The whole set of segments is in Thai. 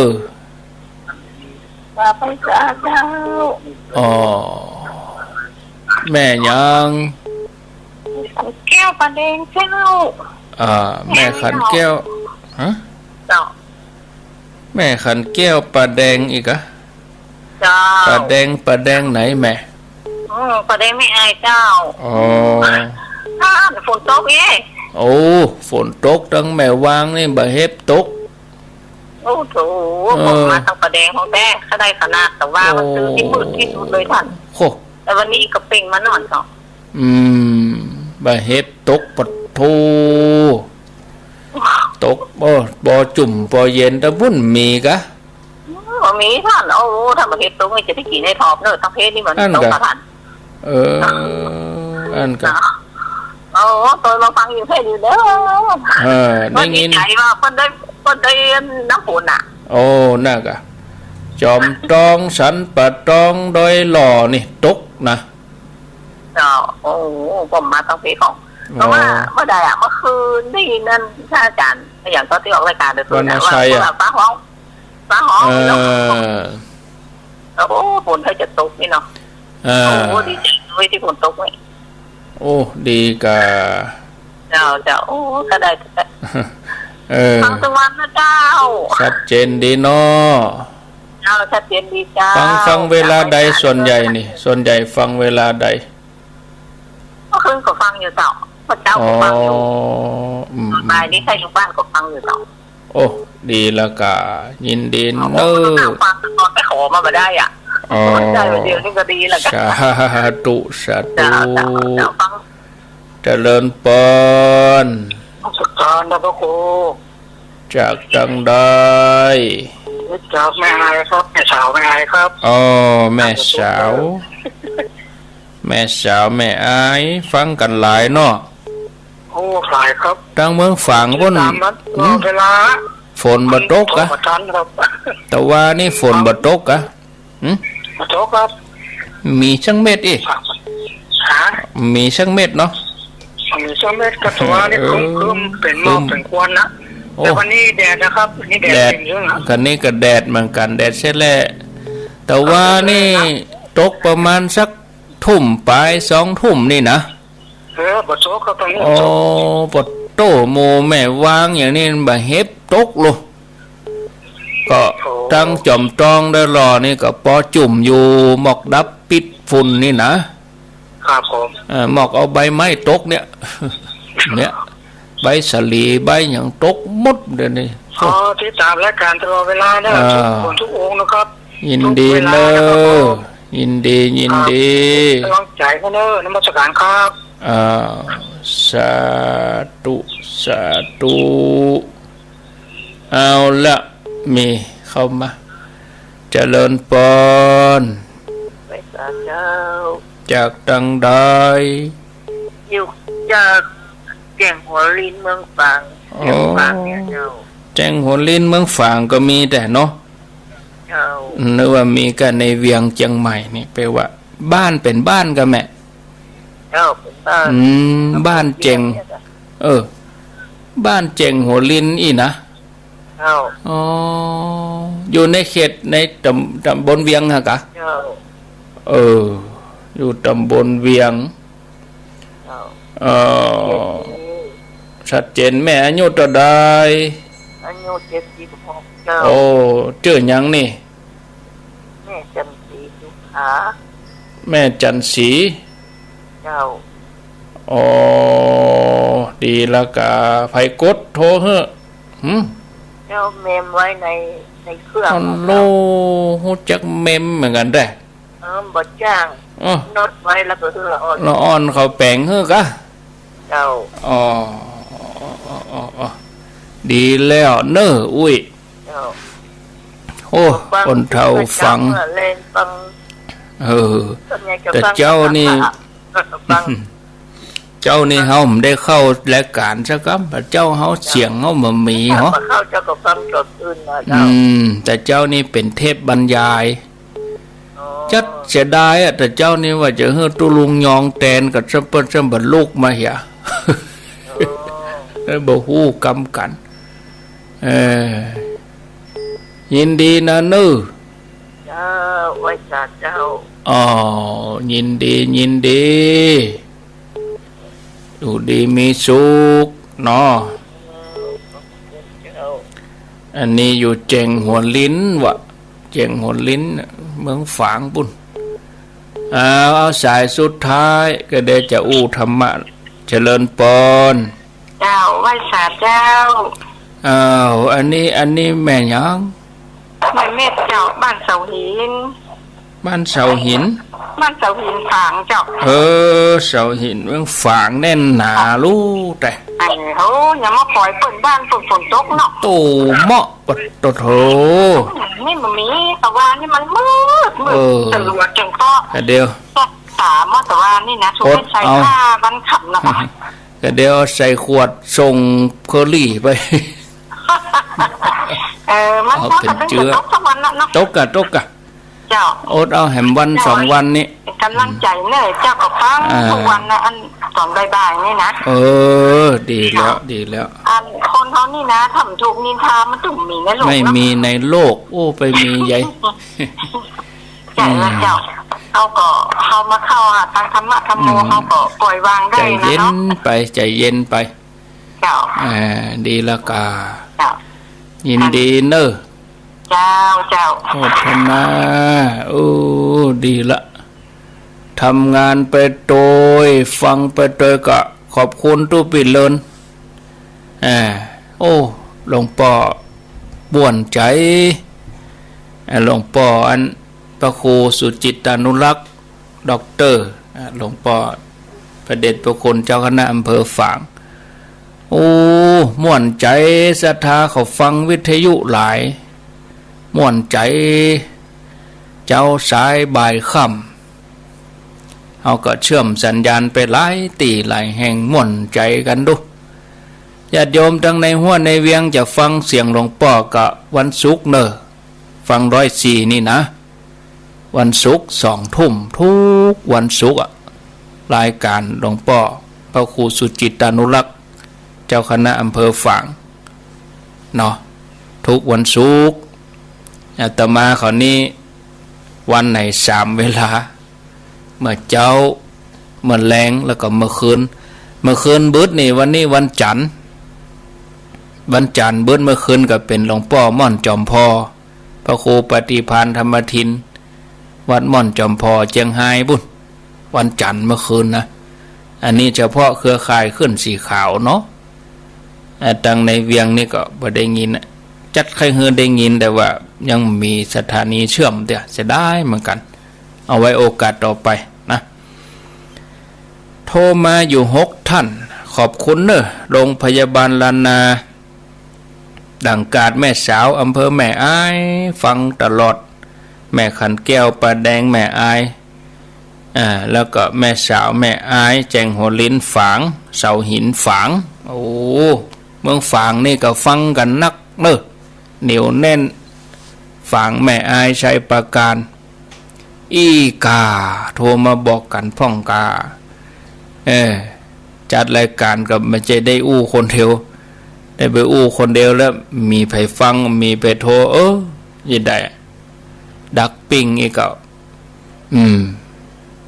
อว่าไปจ้าเจ้าอ๋อแม่ยังแก้วปลาแดงเจ้าแม่ขันแก้วฮะเจ้าแม่ขันแก้วปลาแดงอีกอะเจ้าปลาแดงไหนแม่ปลาแดงไม่อายเจ้าอ๋อฝนตกเอ้โอ้ฝนตกตั้งแม่วางนี่บ่เฮ็บตกโอ้โถผมมาทางปลาแดงของแท้ขนาดขนาดแต่ว่ามันซื้อที่มืดที่สุดเลยท่านโคแต่วันนี้ก็เป่งมานอนเนาะบ่เฮ็บตกปะโทตกบ่จุ่มบ่เย็นตะวุ่นมีกะมีท่านโอ้ถ้ามาเฮ็ดตรงนี้จะได้กินให้ทอบเนอะทั้งเพศนี่มันตรงมาท่านอันกะตัวมาฟังอยู่แค่นี้เด้อได้ยินใจว่าเพิ่นได้น้ำฝนอ่ะโอ้น่ากะจอมตองสันปะตองโดยหล่อนี่ตกนะโอ้ผมมาทั้งเพศของเพราะว่าเมื่อใดอ่ะเมื่อคืนได้ยินนั่นท่านอาจารย์อย่างตอนที่ออกรายการเดือดร้อนว่าฟ้าห้องโอ้ฝนเธอจะตกนี่เนาะโอ้ดีใจด้วยที่ฝนตกนี่โอ้ดีกะเจ้าโอ้ก็ได้ฟังทุกวันนะเจ้าชัดเจนดีเนาะชัดเจนดีเจ้าฟังเวลาใดส่วนใหญ่นี่ส่วนใหญ่ฟังเวลาใดเมื่อคืนก็ฟังอยู่เจ้าพระเจ้าก็ฟังอยู่บ่ายนี้ใครอยู่บ้านก็ฟังอยู่เจ้าโอ้ดีละกะยินดีเนอฟังตอนไปขอมาได้อ่ะได้ไปเดียวนี่ก็ดีละกันสาธุฟังเจริญปนสุขการนะพระครูจากจังได้จากแม่อายครับแม่สาวแม่อายครับอ๋อแม่สาวแม่อายฟังกันหลายเนาะโอ้หลายครับทางเมืองฝางพุ่นเวลาฝนบ่ตกกะแต่ว่านี่ฝนบ่ตกกะบ่ตกครับมีช่างเม็ดอีกมีช่างเม็ดเนาะมีช่างเม็ดกระตัวนี่ครึ้มเป็นหมอกเป็นควันนะแต่วันนี้แดดนะครับนี่แดดเยอะนะกันนี้ก็แดดเหมือนกันแดดเสร็จแล้วแต่ว่านี่ตกประมาณสักทุ่มปลาย2 ทุ่มนี่นะบ่ตกครับตรงนี้ปดโตโมแม่วางอย่างนี้บ่เฮ็บตกลูก็ตั้งจอมตองได้รอนี่ก็ปอจุ่มอยู่หมอกดับปิดฝุ่นนี่นะครับผมหมอกเอาใบไม้ตกเนี่ยใบสลีใบอย่างตกหมดเดี๋ยวนี้ที่ตามรายการตลอดเวลานะทุกองค์นะครับยินดีเนอะยินดีกำลังใจเนอะนมัสการครับสาธุเอาละมีเข้ามาเจริญปนไปสาเจ้าจากตังใดอยู่จากแจ้งหัวลินเมืองฝางเนี่ยเจ้าแจ้งหัวลินเมืองฝางก็มีแต่เนาะนึกว่ามีกันในเวียงเชียงใหม่นี่แปลว่าบ้านเป็นบ้านกันแม่เป็นบ้านบ้านเจงบ้านเจงหัวลินอีนะอยู่ในเขตในตำบลเวียงฮะกะอยู่ตำบลเวียงชัดเจนแม่อายุเท่าใดอายุ76เจ้าโอ้ชื่อหยังนี่แม่จันสีสุขาแม่จันสีเจ้าอ๋อดีละกะไผกดโทรเฮ้อเจ้าเมมไว้ในเครื่องโลฮู้จักเมมเหมือนกันได้บ่จ้างโน้ตไว้แล้วก็คือละอ่อนเขาแปลงเฮ้อกะเจ้าอ๋อดีแล้วเน้ออุ้ยโอ้คนเฒ่าฟังแต่เจ้านี่เจ้านี่เฮาไม่ได้เข้ารายการซะครับเจ้าเฮาเสียงเฮาบ่มีเหรอเข้าเจ้าก็ฟังจดอื่นนะเจ้าแต่เจ้านี่เป็นเทพบรรยายจัดเสียดายอ่ะแต่เจ้านี่ว่าจะเฮือตุลุงยองแตนกับซัมเปิ้ลซัมบัดลูกมาเหี่ยบ่ฮู้กำกัน ยินดีนะนื้อเจ้าไว้สาเจ้าอ๋อยินดียินดีดูดีมีสุขเนาะอันนี้อยู่เจงหัวลิ้นวะเจงหัวลิ้นเมืองฝางปุ่นเอาสายสุดท้ายก็เดี๋ยวจะอู้ธรรมะเจริญปอนเจ้าไหว้สาเจ้าอันนี้แม่ยังแม่เม็ดเจ้าบ้านเสาหินบ้านเสาหินฝางเจ้าเสาหินเมืองฝางแน่นหนาลูกแต่ไอ้โหอย่ามาปล่อยเปิดบ้านฝนตกเนาะตู่เหมาะปะโตโถนี่มันมีแต่ว่านี่มันมืดตำรวจจังก็เดียวสามแต่ว่านี่นะช่วยใส่ผ้าบันขับนะก็เดี๋ยวใส่ขวดส่งเคอรี่ไปมันเป็นเจือตกกะเจ้าโอ๊ตเอาแหมวัน2 วันนี้กำลังใจเนยเจ้ากับฟังทุกวันนะอันตอนบ่ายๆนี่นะดีแล้วอันคนเขานี่นะทำถูกนินทามันต้องมีในโลกไม่มีในโลกโอ้ไปมีใหญ่ใจละเจ้าเขามาเข้าทางธรรมะธรรมโมเขาก็ปล่อยวางได้นะเนาะใจเย็นไปเจ้าดีละกายินดีเนอะเจ้าโอทนาดีละทำงานไปโดยฟังไปโดยก็ขอบคุณทุกปิดเลินหลวงพ่อบ่วนใจหลวงพ่ออันพระครูสุจิตานุรักษ์ด็อกเตอร์หลวงพ่อประเดชพระคุณเจ้าคณะอำเภอฝางม่วนใจศรัทธาเขาฟังวิทยุหลายม่วนใจเจ้าสายบ่ายค่ำเอาก็เชื่อมสัญญาณไปหลายตีหลายแห่งม่วนใจกันดูญาติโยมทั้งในหัวในเวียงจะฟังเสียงหลวงพ่อก็วันศุกร์เนอะฟัง104นี่นะวันศุกร์2 ทุ่มทุกวันศุกร์รายการหลวงพ่อพระครูสุจิตานุรักษ์เจ้าคณะอำเภอฝางเนาะทุกวันศุกร์อาตมาเขานี้วันไหน3 เวลาเมื่อเจ้าเมื่อแรงแล้วก็เมื่อคืนบึดนี่วันนี้วันจันทร์บึดเมื่อคืนก็เป็นหลวงพ่อม่อนจอมพอพระครูปฏิภาณธรรมทินวัดม่อนจอมพอเจียงไฮ้บุญวันจันทร์เมื่อคืนนะอันนี้เฉพาะเครือข่ายขึ้นสีขาวเนาะตังในเวียงนี่ก็บ่ได้ยินจัดใครเฮือได้ยินแต่ว่ายังมีสถานีเชื่อมเดี๋ยวจะได้เหมือนกันเอาไว้โอกาสต่อไปนะโทรมาอยู่6 ท่านขอบคุณเนอะโรงพยาบาลลานาดังกาดแม่สาวอำเภอแม่อายฟังตลอดแม่ขันแก้วปลาแดงแม่อายแล้วก็แม่สาวแม่อายแจงหัวลิ้นฝางเสาหินฝางเมืองฝางนี่ก็ฟังกันนักเนอะเหนียวแน่นฝางแม่อายชัยประการอีกาโทรมาบอกกันพ่องกาจัดรายการกับไม่ใช่ได้อู้คนเดียวได้ไปอู้คนเดียวแล้วมีไผฟังมีไปโทรยังได้ดักปิ้งอีกก็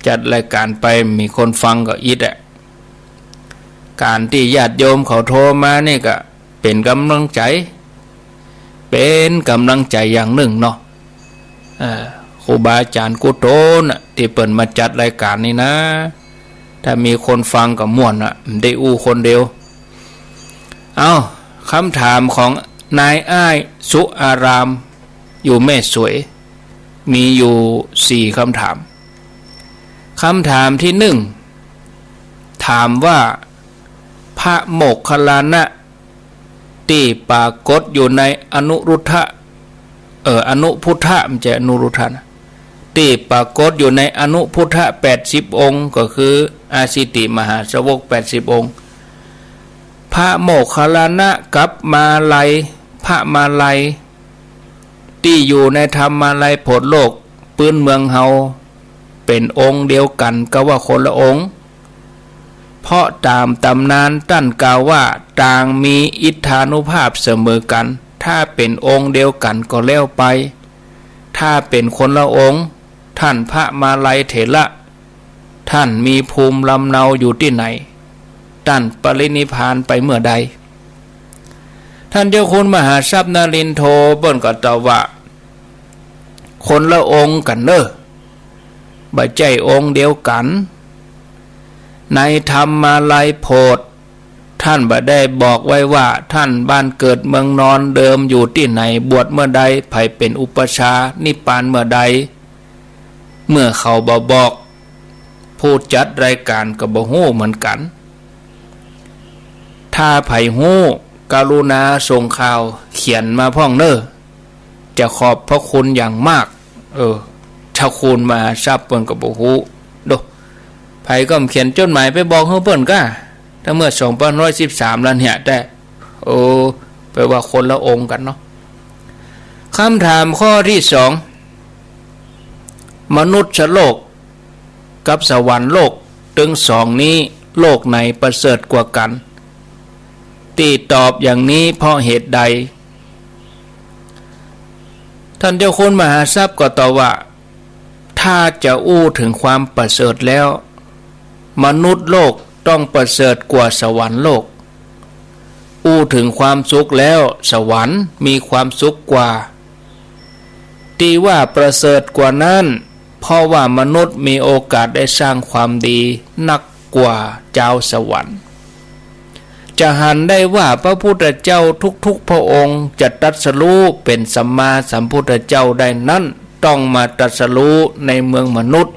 จัดรายการไปมีคนฟังก็อีดการที่ญาติโยมเขาโทรมานี่ก็เป็นกำลังใจอย่างหนึ่งเนาะครูบาอาจารย์กุโตนที่เปิดมาจัดรายการนี้นะถ้ามีคนฟังก็ม่วนได้อู้คนเดียวคำถามของนายอ้ายสุอารามอยู่แม่สวยมีอยู่4 คำถามที่ 1ถามว่าพระโมคคัลลานะที่ปรากฏอยู่ในอนุรุทธะอนุพุทธะมันจะอนุรุทธะนะที่ปรากฏอยู่ในอนุพุทธะ80 องค์ก็คืออาสิติมหาสาวก80 องค์พระโมคคัลลานะกับมาลัยพระมาลัยที่อยู่ในธรรมาลัยโพธิโลกปื้นเมืองเฮาเป็นองค์เดียวกันก็ว่าคนละองค์เพราะตามตำนานตั้นกล่าวว่าต่างมีอิทธานุภาพเสมอกัน ถ้าเป็นองค์เดียวกันก็แล้วไปถ้าเป็นคนละองค์ท่านพระมาลัยเถระท่านมีภูมิลำเนาอยู่ที่ไหนท่านปรินิพพานไปเมื่อใดท่านเจ้าคุณมหาทรัพย์นรินทร์โทเปิ้นก็ตอบว่าคนละองค์กันเด้อบ่ใจองค์เดียวกันในธรรมาลัยโพธิท่านบ่ได้บอกไว้ว่าท่านบ้านเกิดเมืองนอนเดิมอยู่ที่ไหนบวชเมื่อใดไผเป็นอุปชานิพพานเมื่อใดเมื่อเขาบ่บอกผู้จัดรายการก็บ่ฮู้เหมือนกันถ้าไผฮู้กรุณาส่งข่าวเขียนมาพ่องเน้อจะขอบพระคุณอย่างมากเจ้าคุณมาทราบเปิ้นก็บ่ฮู้โดไผก็เขียนจดหมายไปบอกเฮาเปิ้นก้าถ้าเมื่อ2513แล้วเนี่ยแต่แปลว่าคนละองค์กันเนาะคำถามข้อที่2มนุษย์โลกกับสวรรค์โลกถึงสองนี้โลกไหนประเสริฐกว่ากันตีตอบอย่างนี้เพราะเหตุใดท่านเจ้าคุณมหาทรัพย์ก็ตอบว่าถ้าจะอู้ถึงความประเสริฐแล้วมนุษย์โลกต้องประเสริฐกว่าสวรรค์โลกอู้ถึงความสุขแล้วสวรรค์มีความสุขกว่าที่ว่าประเสริฐกว่านั้นเพราะว่ามนุษย์มีโอกาสได้สร้างความดีนักกว่าเจ้าสวรรค์จะหันได้ว่าพระพุทธเจ้าทุกๆพระองค์จะตรัสรู้เป็นสัมมาสัมพุทธเจ้าได้นั้นต้องมาตรัสรู้ในเมืองมนุษย์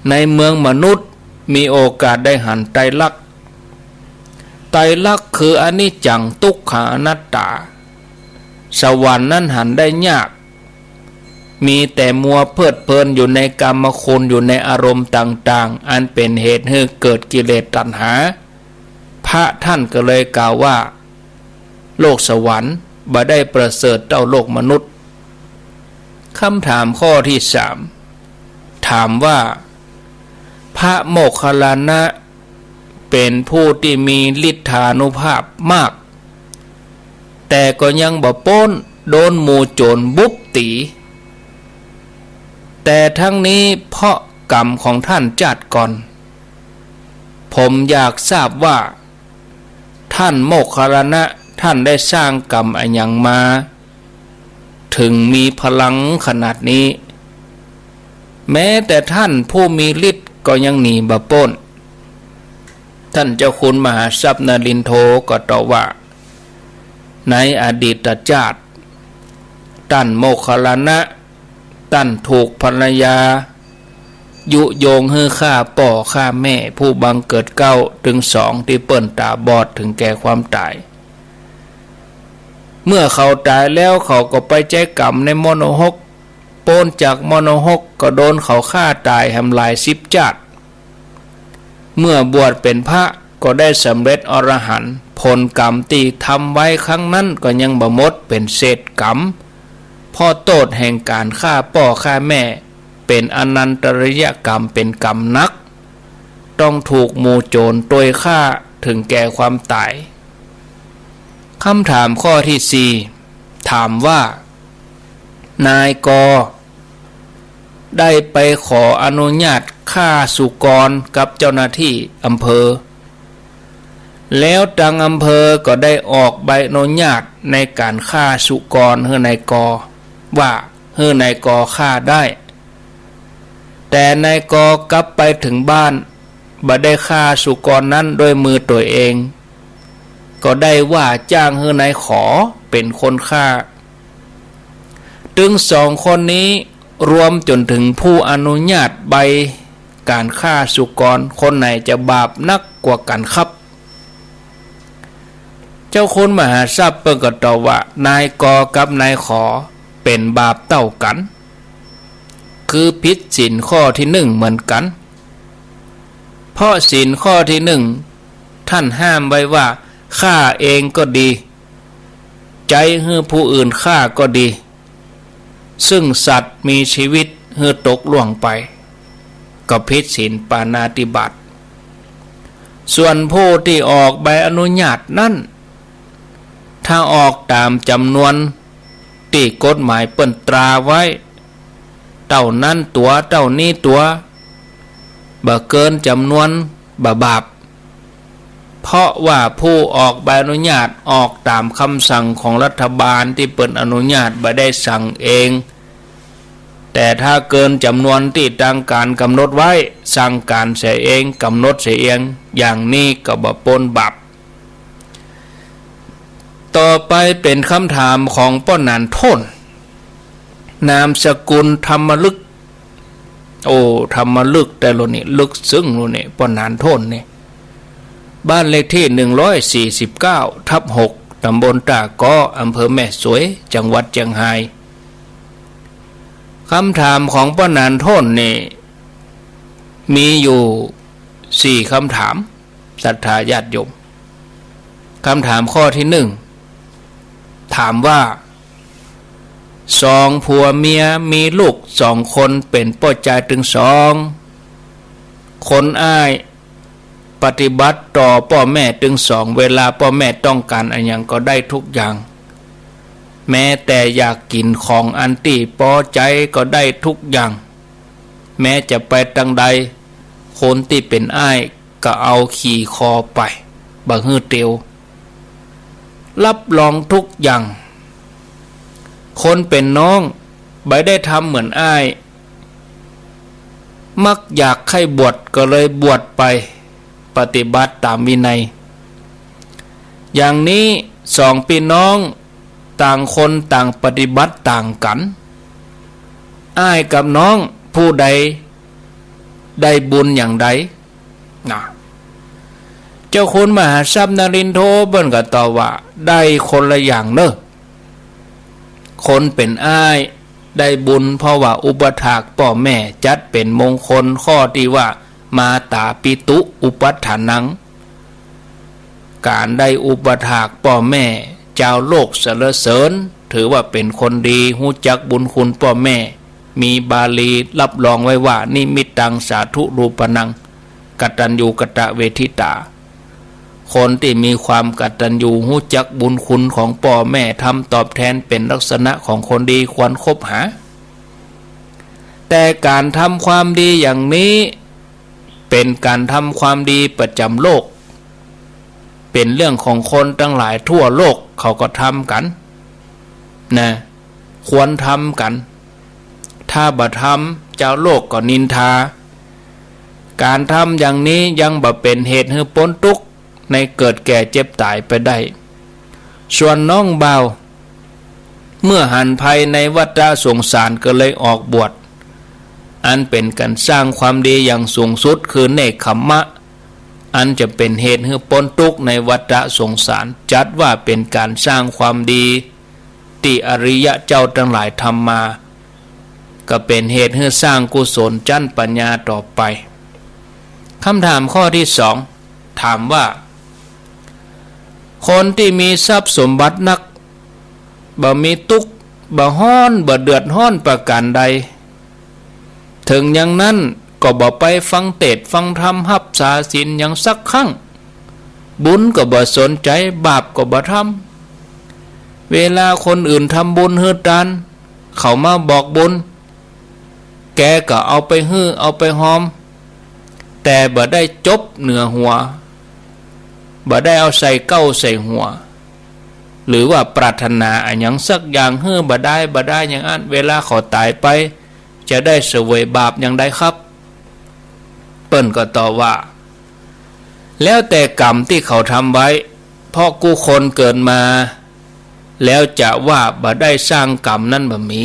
ในเมืองมนุษย์มีโอกาสได้หันไตรลักษณ์ไตรลักษณ์คืออนิจจังทุกขังอนัตตาสวรรค์นั้นหันได้ยากมีแต่มัวเพลิดเพลินอยู่ในกรรมคุณอยู่ในอารมณ์ต่างๆอันเป็นเหตุให้เกิดกิเลสตัณหาพระท่านก็เลยกล่าวว่าโลกสวรรค์บ่ได้ประเสริฐเท่าโลกมนุษย์คำถามข้อที่3ถามว่าพระโมคคัลลานะเป็นผู้ที่มีฤทธานุภาพมากแต่ก็ยังบ่พ้นโดนหมู่โจรบุกตีแต่ทั้งนี้เพราะกรรมของท่านจัดก่อนผมอยากทราบว่าท่านโมคคัลลานะท่านได้สร้างกรรมอะไรอย่างมาถึงมีพลังขนาดนี้แม้แต่ท่านผู้มีฤทธิ์ก็ยังหนีบ่พ้นท่านเจ้าคุณมหาทรัพย์นรินทร์โทก็ตอบว่าในอดีตชาติท่านโมคคัลลานะท่านถูกภรรยายุโยงให้ฆ่าป่อฆ่าแม่ผู้บังเกิดเก้าถึง2ที่เปิ้นตาบอดถึงแก่ความตายเมื่อเขาตายแล้วเขาก็ไปแจ้งกรรมในมโนหกโปนจากมโนหกก็โดนเขาฆ่าตายทำลาย10 ชาติเมื่อบวชเป็นพระก็ได้สำเร็จอรหันต์ผลกรรมที่ทำไว้ครั้งนั้นก็ยังบ่หมดเป็นเศษกรรมพอโทษแห่งการฆ่าพ่อฆ่าแม่เป็นอนันตริยกรรมเป็นกรรมนักต้องถูกหมู่โจรโดยฆ่าถึงแก่ความตายคำถามข้อที่4ถามว่านายกได้ไปขออนุญาตฆ่าสุกรกับเจ้าหน้าที่อำเภอแล้วทางอำเภอก็ได้ออกใบอนุญาตในการฆ่าสุกรให้นายกว่าให้นายกฆ่าได้แต่นายกกลับไปถึงบ้านบ่ได้ฆ่าสุกรนั้นด้วยมือตัวเองก็ได้ว่าจ้างให้นายขอเป็นคนฆ่าถึง2 คนนี้รวมจนถึงผู้อนุญาตใบการฆ่าสุกรคนไหนจะบาปนักกว่ากันครับเจ้าคุณมหาทรัพย์เปิ้นก็ตอบว่านายกกับนายขอเป็นบาปเท่ากันคือผิดศีลข้อที่1เหมือนกันเพราะศีลข้อที่1ท่านห้ามไว้ว่าฆ่าเองก็ดีใจให้ผู้อื่นฆ่าก็ดีซึ่งสัตว์มีชีวิตให้ตกล่วงไปก็ผิดศีลปาณาติบาตส่วนผู้ที่ออกใบอนุญาตนั้น ถ้าออกตามจำนวนที่กฎหมายเปิ้นตราไว้เท่านั้นตัวเท่านี้ตัวบ่เกินจำนวนบาปเพราะว่าผู้ออกใบอนุญาตออกตามคำสั่งของรัฐบาลที่เปิ้นอนุญาตบ่ได้สั่งเองแต่ถ้าเกินจำนวนที่ทางการกำหนดไว้สั่งการเสียเองกำหนดเสียเองอย่างนี้ก็บ่ปนบาปต่อไปเป็นคำถามของป้อนันทนนามสกุลธรรมลึกโอ้ธรรมลึกแต่โลนี่ลึกซึ้งโลนี่ป้อนันทนนี่บ้านเลขที่149/6ตำบลตาก้ออำเภอแม่สวยจังหวัดเชียงรายคำถามของป้อนันทนนี่มีอยู่4คำถามศรัทธาญาติโยมคำถามข้อที่1ถามว่า2ผัวเมียมีลูก2คนเป็นพ่อใจถึง2คนอ้ายปฏิบัติต่อพ่อแม่ถึง2เวลาพ่อแม่ต้องการอันยังก็ได้ทุกอย่างแม้แต่อยากกินของอันที่พอใจก็ได้ทุกอย่างแม้จะไปทางใดคนที่เป็นอ้ายก็เอาขี่คอไปบังฮื้อเตียวรับรองทุกอย่างคนเป็นน้องไม่ได้ทำเหมือนอ้ายมักอยากให้บวชก็เลยบวชไปปฏิบัติตามวินัยอย่างนี้2พี่น้องต่างคนต่างปฏิบัติต่างกันอ้ายกับน้องผู้ใดได้บุญอย่างใดนะเจ้าคุณมหาทรัพย์นรินทร์โทเบิ้นก็ตอบว่าได้คนละอย่างเนอะคนเป็นอ้ายได้บุญเพราะว่าอุปถากพ่อแม่จัดเป็นมงคลข้อที่ว่ามาตาปิตุอุปัฏฐานังการได้อุปถากพ่อแม่เจ้าโลกสรรเสริญถือว่าเป็นคนดีหู้จักบุญคุณพ่อแม่มีบาลีรับรองไว้ว่านิมิตตังสาธุรูปนังกตัญญูกตเวทิตาคนที่มีความกตัญญูหู้จักบุญคุณของพ่อแม่ทำตอบแทนเป็นลักษณะของคนดีควรคบหาแต่การทำความดีอย่างนี้เป็นการทำความดีประจำโลกเป็นเรื่องของคนทั้งหลายทั่วโลกเขาก็ทำกันนะควรทำกันถ้าบ่ทำเจ้าโลกก็นินทาการทำอย่างนี้ยังบ่เป็นเหตุให้พ้นทุกข์ในเกิดแก่เจ็บตายไปได้ส่วนน้องเบาเมื่อหันภัยในวัฏสงสารก็เลยออกบวชอันเป็นการสร้างความดีอย่างสูงสุดคือเนกขัมมะอันจะเป็นเหตุให้พ้นทุกข์ในวัฏสงสารจัดว่าเป็นการสร้างความดีที่อริยะเจ้าทั้งหลายทำมาก็เป็นเหตุให้สร้างกุศลจันปัญญาต่อไปคำถามข้อที่2ถามว่าคนที่มีทรัพย์สมบัตินักบ่มีทุกข์บ่ฮ้อนบ่เดือดร้อนประการใดถึงอย่างนั้นก็บ่ไปฟังเทศน์ฟังธรรมรับษาศีลอย่างสักครั้งบุญก็บ่สนใจบาปก็บ่ทำเวลาคนอื่นทำบุญฮือทานเขามาบอกบุญแกก็เอาไปฮื้อเอาไปหอมแต่บ่ได้จบเหนือหัวบ่ได้เอาใส่เก้าใส่หัวหรือว่าปรารถนาอันยังสักอย่างฮื้อบ่ได้อย่างนั้นเวลาเขาตายไปจะได้เสวยบาปอย่างใดครับเปิ้นก็ตอบว่าแล้วแต่กรรมที่เขาทำไว้เพราะกูคนเกิดมาแล้วจะว่าบ่ได้สร้างกรรมนั้นบ่มี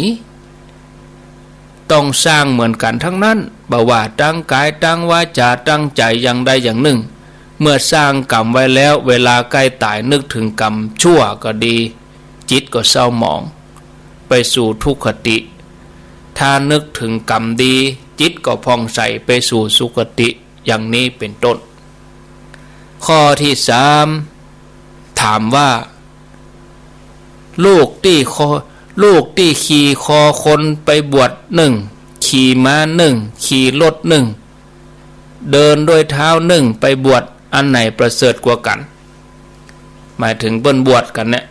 ต้องสร้างเหมือนกันทั้งนั้นบ่ว่าตั้งกายตั้งวาจาตั้งใจอย่างใดอย่างหนึ่งเมื่อสร้างกรรมไว้แล้วเวลาใกล้ตายนึกถึงกรรมชั่วก็ดีจิตก็เศร้าหมองไปสู่ทุกขติถ้านึกถึงกรรมดีจิตก็ผ่องใสไปสู่สุคติอย่างนี้เป็นต้นข้อที่3ถามว่าลูกที่ขี่คอคนไปบวช1ขี่ม้า1ขี่รถ1เดินด้วยเท้า1ไปบวชอันไหนประเสริฐกว่ากันหมายถึงเปิ้นบวชกันเนี่ย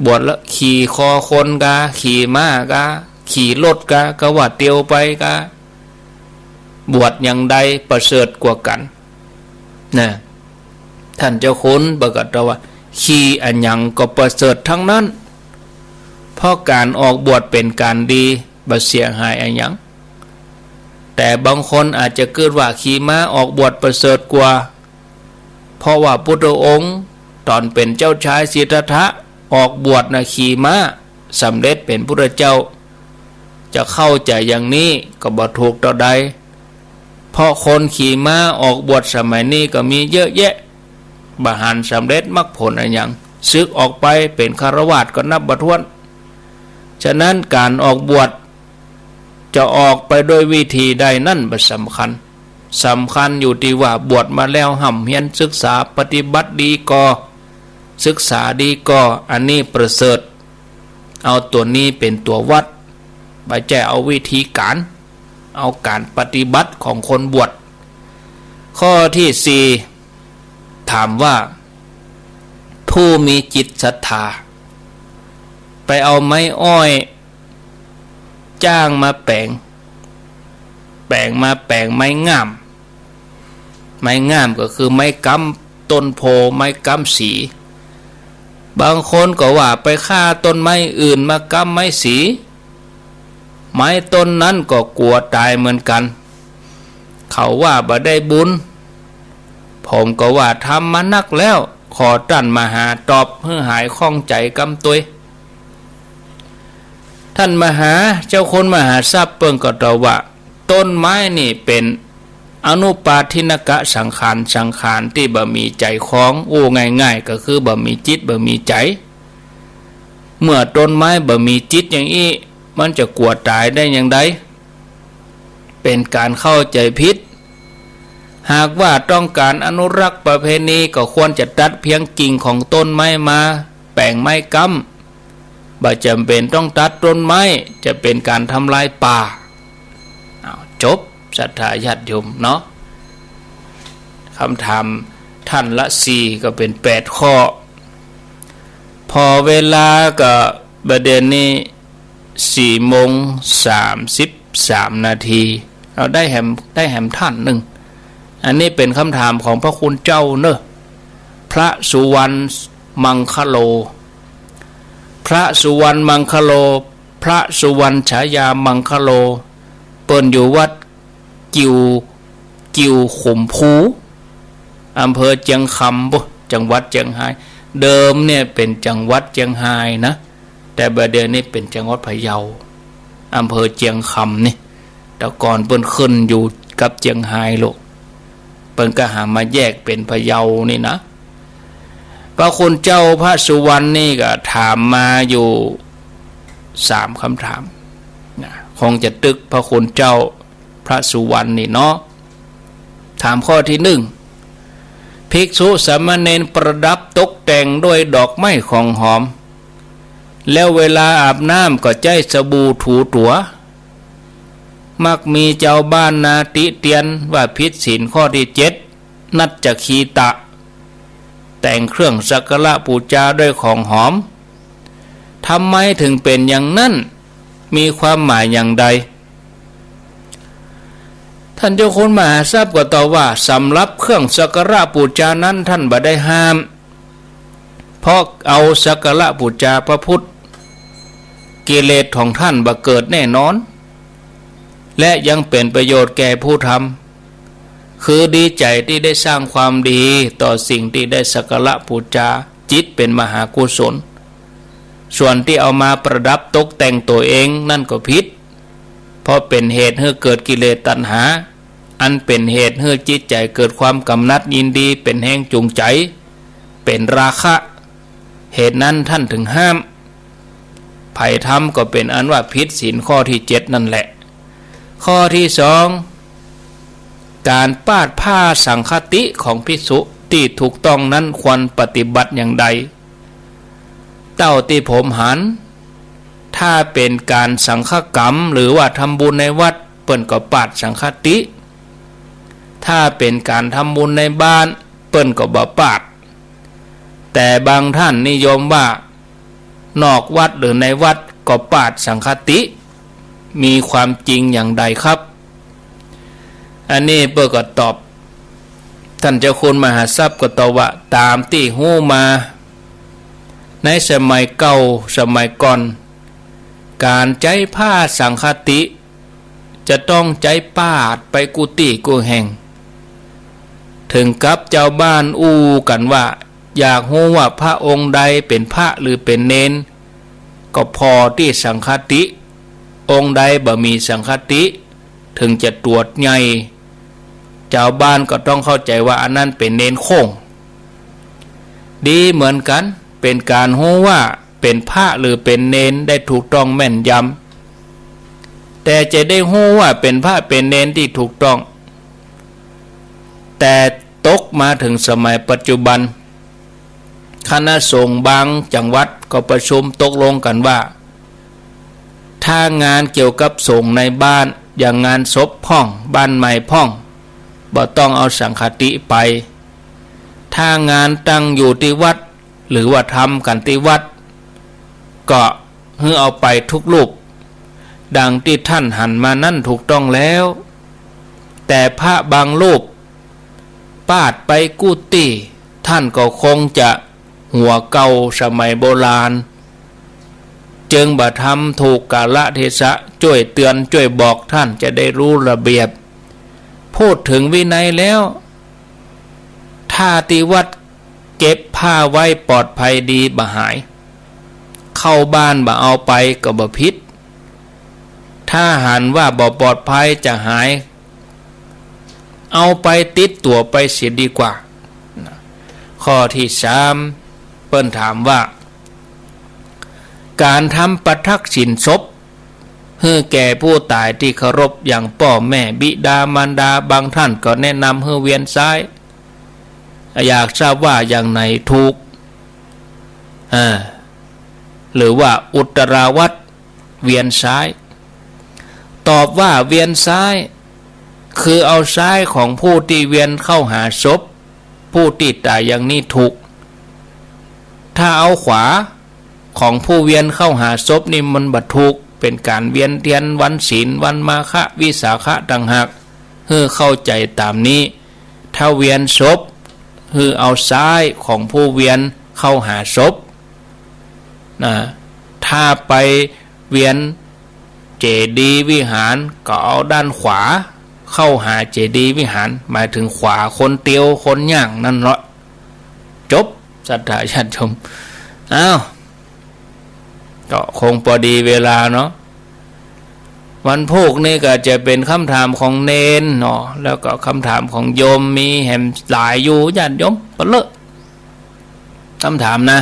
บวชแล้วขี่คอคนกาขี่ม้ากาขี่รถกะว่าเตียวไปกาบวชอย่างใดประเสริฐกว่ากันนะท่านเจ้าคุณบอกกับว่าขี่อันยังก็ประเสริฐทั้งนั้นเพราะการออกบวชเป็นการดีบ่เสียหายอันยังแต่บางคนอาจจะเกิดว่าขี่ม้าออกบวชประเสริฐกว่าเพราะว่าพุทธองค์ตอนเป็นเจ้าชายสิทธัตถะออกบวชนะขี่ม้าสำเร็จเป็นพุทธเจ้าจะเข้าใจอย่างนี้ก็บ่ถูกต่อใดเพราะคนขี่ม้าออกบวชสมัยนี้ก็มีเยอะแยะบ่หันสำเร็จมรรคผลอะไรอย่างซึกออกไปเป็นฆราวาสก็นับบ่ถ้วนฉะนั้นการออกบวชจะออกไปโดยวิธีใดนั่นบ่สำคัญอยู่ที่ว่าบวชมาแล้วห่ำเฮียนศึกษาปฏิบัติดีก็ศึกษาดีก็อันนี้ประเสริฐเอาตัวนี้เป็นตัววัดไม่ใช่เอาวิธีการเอาการปฏิบัติของคนบวชข้อที่ 4ถามว่าผู้มีจิตศรัทธาไปเอาไม้อ้อยจ้างมาแปลงไม้งามก็คือไม้กำต้นโพไม้กำสีบางคนก็ว่าไปฆ่าต้นไม้อื่นมากำไม้สีไม้ต้นนั้นก็กลัวตายเหมือนกันเขาว่าบ่ได้บุญผมก็ว่าทำมานักแล้วขอตั้นมาหาตอบเพื่อหายข้องใจกำตัวท่านมหาเจ้าคนมหาทรัพย์เปิ่งก็ตอบว่าต้นไม้นี่เป็นอนุปาทินกะสังขารที่บ่มีใจคล้องง่ายๆก็คือบ่มีจิตบ่มีใจเมื่อต้นไม้บ่มีจิตอย่างนี้มันจะกลัวตายได้อย่างไรเป็นการเข้าใจผิดหากว่าต้องการอนุรักษ์ประเพณีก็ควรจะตัดเพียงกิ่งของต้นไม้มาแปลงไม้กำบ่จำเป็นต้องตัดต้นไม้จะเป็นการทำลายป่าจบศรัทธาญาติโยมเนาะคำถามท่านละ 4ก็เป็น8ข้อพอเวลาก็ประเด็นนี้4:33 นาทีเราได้แหมท่านหนึ่งอันนี้เป็นคำถามของพระคุณเจ้าเนอะพระสุวรรณมังคโลพระสุวรรณมังคโลพระสุวรรณฉายามังคโลเปิ้นอยู่วัดกิวขุมพูอำเภอเจียงคำจังหวัดเจียงไฮ้เดิมเนี่ยเป็นจังหวัดเจียงไฮ้นะแต่บัดเดี๋ยวนี้เป็นจังหวัดพะเยาอำเภอเจียงคำนี่แต่ก่อนเปิ้นขึ้นอยู่กับเจียงไฮ้ลูกเปิ้นก็หามาแยกเป็นพะเยานี่นะพระคุณเจ้าพระสุวรรณนี่ก็ถามมาอยู่3คำถามนะคงจะตึกพระคุณเจ้าพระสุวรรณนี่เนาะถามข้อที่ 1ภิกษุสามเณรประดับตกแต่งด้วยดอกไม้ของหอมแล้วเวลาอาบน้ำก็ใช้สบู่ถูตัวมักมีเจ้าบ้านนาติเตียนว่าผิดศีลข้อที่ 7นัจจคีตะแต่งเครื่องสักการะบูชาด้วยของหอมทำไมถึงเป็นอย่างนั้นมีความหมายอย่างใดท่านเจ้าคุณมหาทรัพย์ก็ตอบว่าสำหรับเครื่องสักการะบูชานั้นท่านบ่ได้ห้ามเพราะเอาสักการะบูชาพระพุทธกิเลสของท่านบ่เกิดแน่นอนและยังเป็นประโยชน์แก่ผู้ทำคือดีใจที่ได้สร้างความดีต่อสิ่งที่ได้สักการะบูชาจิตเป็นมหากุศลส่วนที่เอามาประดับตกแต่งตัวเองนั่นก็ผิดเพราะเป็นเหตุให้เกิดกิเลสตัณหาอันเป็นเหตุให้จิตใจเกิดความกำนัดยินดีเป็นแห่งจูงใจเป็นราคะเหตุนั้นท่านถึงห้ามไผ่ทำก็เป็นอันว่าผิดศีลข้อที่ 7นั่นแหละข้อที่ 2การปาดผ้าสังฆติของภิกษุที่ถูกต้องนั้นควรปฏิบัติอย่างใดเต้าที่ผมหันถ้าเป็นการสังฆกรรมหรือว่าทำบุญในวัดเปิ้นก็ปาดสังฆติถ้าเป็นการทำบุญในบ้านเปิ้นก็บ่ปาดแต่บางท่านนิยมว่า นอกวัดหรือในวัดก็ปาดสังคติมีความจริงอย่างใดครับอันนี้เปิดก็ตอบท่านเจ้าคุณมหาทรัพย์ก็ตอบว่าตามที่หู้มาในสมัยเก่าสมัยก่อนการใจผ้าสังคติจะต้องใจปาดไปกุฏิกูแห่งถึงกับเจ้าบ้านอู้กันว่าอยากรู้ว่าพระองค์ใดเป็นพระหรือเป็นเนนก็พอที่สังคติองค์ใดบ่มีสังคติถึงจะตรวจไงเจ้าบ้านก็ต้องเข้าใจว่าอันนั้นเป็นเนนโค้งดีเหมือนกันเป็นการรู้ว่าเป็นพระหรือเป็นเนนได้ถูกต้องแม่นยำแต่จะได้รู้ว่าเป็นพระเป็นเนนที่ถูกต้องแต่ตกมาถึงสมัยปัจจุบันคณะสงฆ์บางจังหวัดก็ประชุมตกลงกันว่าถ้างานเกี่ยวกับสงฆ์ในบ้านอย่างงานศพพ่องบ้านใหม่พ่องบ่ต้องเอาสังฆติไปถ้างานตั้งอยู่ที่วัดหรือว่าทำกันที่วัดก็ให้เอาไปทุกรูปดังที่ท่านหันมานั่นถูกต้องแล้วแต่พระบางรูปปาดไปกุฏิท่านก็คงจะหัวเก่าสมัยโบราณจึงบ่ทำถูกกาลเทศะช่วยเตือนช่วยบอกท่านจะได้รู้ระเบียบพูดถึงวินัยแล้วถ้าที่วัดเก็บผ้าไว้ปลอดภัยดีบ่หายเข้าบ้านบ่เอาไปก็บ่ผิดถ้าหันว่าบ่ปลอดภัยจะหายเอาไปติดตัวไปเสียดีกว่าข้อที่3เปิ้นถามว่าการทำประทักษิณศพให้แก่ผู้ตายที่เคารพอย่างพ่อแม่บิดามารดาบางท่านก็แนะนำให้เวียนซ้ายอยากทราบว่าอย่างไหนถูกหรือว่าอุตราวัตเวียนซ้ายตอบว่าเวียนซ้ายคือเอาซ้ายของผู้ที่เวียนเข้าหาศพผู้ที่ตายอย่างนี้ถูกถ้าเอาขวาของผู้เวียนเข้าหาศพนี่มันบัดถูกเป็นการเวียนเทียนวันศีลวันมาฆวิสาขะต่างหากให้เข้าใจตามนี้ถ้าเวียนศพให้เอาซ้ายของผู้เวียนเข้าหาศพถ้าไปเวียนเจดีย์วิหารก็เอาด้านขวาเข้าหาเจดีย์วิหารหมายถึงขวาคนเตียวคนย่างนั่นแหละจบศรัทธาญาติชมก็คงพอดีเวลาเนาะวันพุธนี่ก็จะเป็นคำถามของเนนเนาะแล้วก็คำถามของโยมมีแหมหลายอยู่ญาติโยมเปเลอะคำถามนะ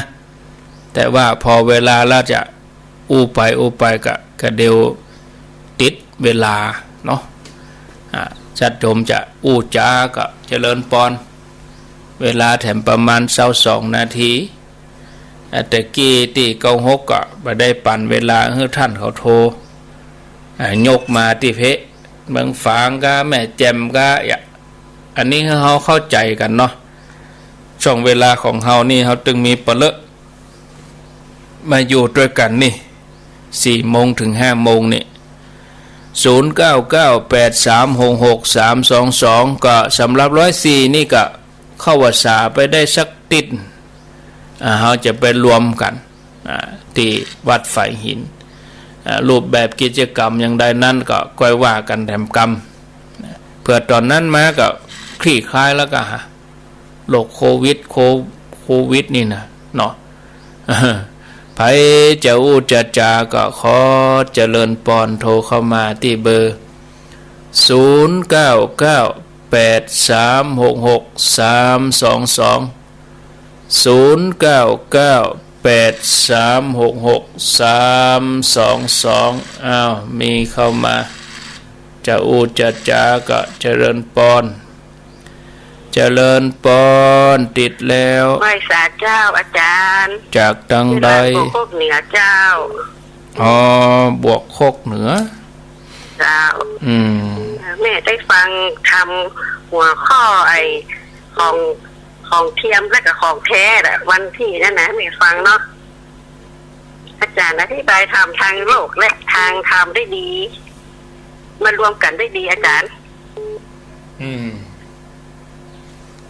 แต่ว่าพอเวลาเราจะอู้ไปก็เดี๋ยวติดเวลาเนาะจัดโยมจะอู้จาก็เจริญปอนเวลาแถมประมาณ22 นาทีแต่กี้ที่96ก็บ่ได้ปั่นเวลาให้ท่านเขาโทรยกมาที่เพะเมืองฝางก็แม่แจ่มก็อันนี้เขาเข้าใจกันเนาะช่วงเวลาของเฮานี่เขาจึงมีเปเลอะมาอยู่ด้วยกันนี่4 โมงถึง 5 โมงนี่0998366322ก็สำหรับ104นี่ก็เข้าภาษาไปได้สักติดเขาจะไปรวมกันที่วัดไฝหินรูปแบบกิจกรรมอย่างใดนั้นก็ค่อยว่ากันแถมกรรมเพื่อตอนนั้นมาก็คลี่คลายแล้วก็โรคโควิดนี่นะเนาะไผจะอู้จะจาก็ขอเจริญปอนโทรเข้ามาที่เบอร์0998366322 0998366322มีเข้ามาจะอู้จะจาก็เจริญปอนติดแล้วไหว้สาเจ้าอาจารย์จากทางใดบวกโคกเหนือเจ้าบวกโคกเหนือเจ้าแม่ได้ฟังทำหัวข้อของเทียมและกับของแท้วันที่นั่นนะแม่ฟังเนาะ อาจารย์อธิบายทำทางโลกและทางธรรมได้ดีมารวมกันได้ดีอาจารย์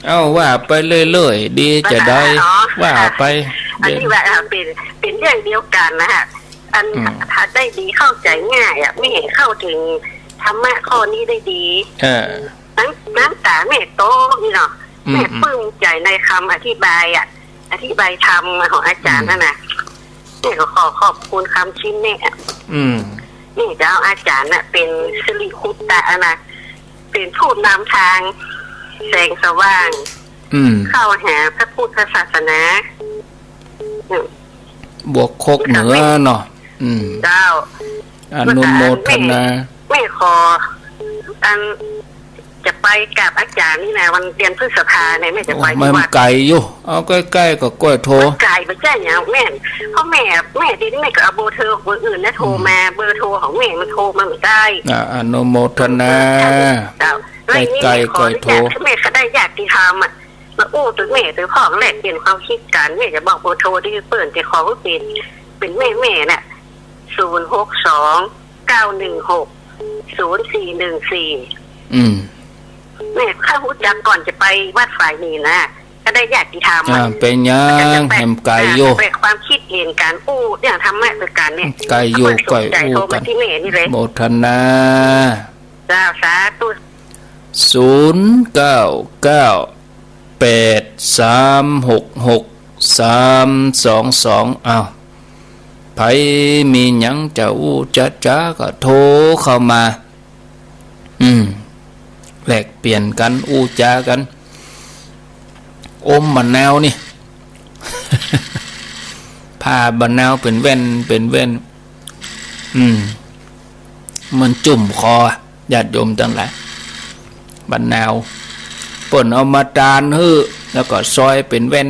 เอาว่าไปเรื่อยๆดีจะได้ว่าไปอันนี้ว่าเป็นเรื่องเดียวกันนะฮะอันถ้าได้ดีเข้าใจง่ายอ่ะไม่เห็นเข้าถึงธรรมะข้อนี้ได้ดีน้ำตาแม่โตนี่เนาะแม่ปลื้มใจในคำอธิบายอ่ะอธิบายธรรมของอาจารย์นั่นนะแม่ก็ขอบคุณคำชิ้นเนี่ยนี่เจ้าอาจารย์น่ะเป็นสิริคุตตะนะเป็นผู้นำทางแสงสว่างเข้าหาพระพุทธศาสนาบวกโคกเหนือเนาะเจ้าอนุโมทนาไม่ขออันจะไปกับอาจารย์นี่นะวันเดือนพฤษภาเนี่ยแม่จะไปที่วัดไกลอยู่เอาใกล้ๆก็ก้อยโทรไกลไปแจ้งอย่างแม่เพราะแม่ดิแม่ก็เอาเบอร์เธอเบอร์อื่นนะโทรมาเบอร์โทรของแม่มันโทรมาไม่ได้อนุโมทนาไกลๆก้อยโทรแม่ก็ได้อยากที่ทำอ่ะมาอู้ตัวแม่ตัวพ่อแหละเปลี่ยนความคิดกันแม่จะบอกเบอร์โทรที่เปิดแต่ขอว่าเป็นแม่น่ะ062-916-0414แม่ข้าหูจักก่อนจะไปวัดฝ่ายนี้นะก็ได้อยากที่ทำเป็นยังแหมไกลโยแปลความคิดเห็นการอู้อย่างทำแม่เป็นการเนี่ยไกลโยไกลอู้กันที่แม่นี่เลยโมทนาจ้าสาธุ09983663322อ้าวไผมีหยังจะอู้จ้าก็โทรเข้ามาแลกเปลี่ยนกันอู้จากันอมมะนาวนี่ ผ้าบะนาวเป็นแว่นมันจุ่มคอญาติโยมทั้งหลายบะนาวเปิ่นเอามาตานฮื้อแล้วก็ซอยเป็นแว่น